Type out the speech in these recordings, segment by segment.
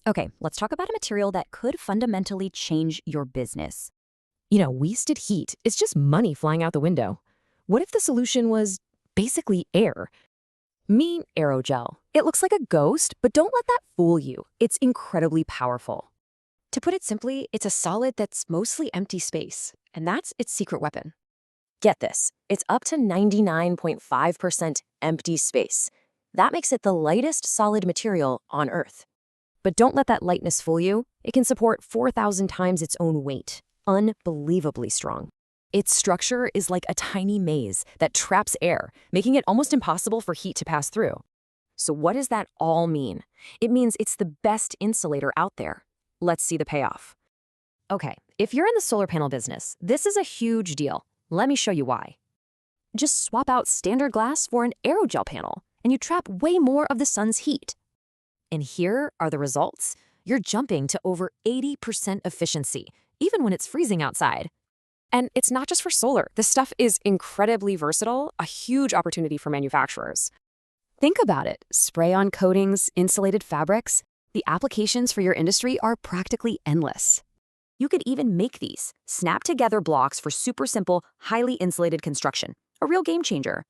Okay, let's talk about a material that could fundamentally change your business. Wasted heat is just money flying out the window. What if the solution was basically air? Meet Aerogel. It looks like a ghost, but don't let that fool you. It's incredibly powerful. To put it simply, it's a solid that's mostly empty space, and that's its secret weapon. Get this, it's up to 99.5% empty space. That makes it the lightest solid material on Earth. But don't let that lightness fool you. It can support 4,000 times its own weight. Unbelievably strong. Its structure is like a tiny maze that traps air, making it almost impossible for heat to pass through. So what does that all mean? It means it's the best insulator out there. Let's see the payoff. Okay, if you're in the solar panel business, this is a huge deal. Let me show you why. Just swap out standard glass for an aerogel panel, and you trap way more of the sun's heat. And here are the results. You're jumping to over 80% efficiency, even when it's freezing outside. And it's not just for solar. This stuff is incredibly versatile, a huge opportunity for manufacturers. Think about it. Spray-on coatings, insulated fabrics. The applications for your industry are practically endless. You could even make these snap-together blocks for super simple, highly insulated construction. A real game changer.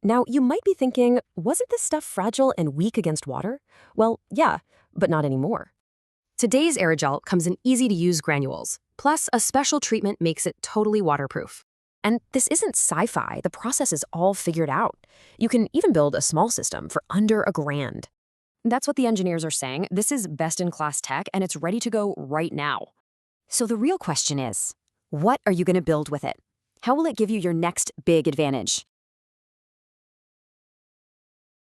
Now, you might be thinking, wasn't this stuff fragile and weak against water? Well, yeah, but not anymore. Today's aerogel comes in easy-to-use granules, plus a special treatment makes it totally waterproof. And this isn't sci-fi. The process is all figured out. You can even build a small system for under $1,000. That's what the engineers are saying. This is best-in-class tech, and it's ready to go right now. So the real question is, what are you going to build with it? How will it give you your next big advantage?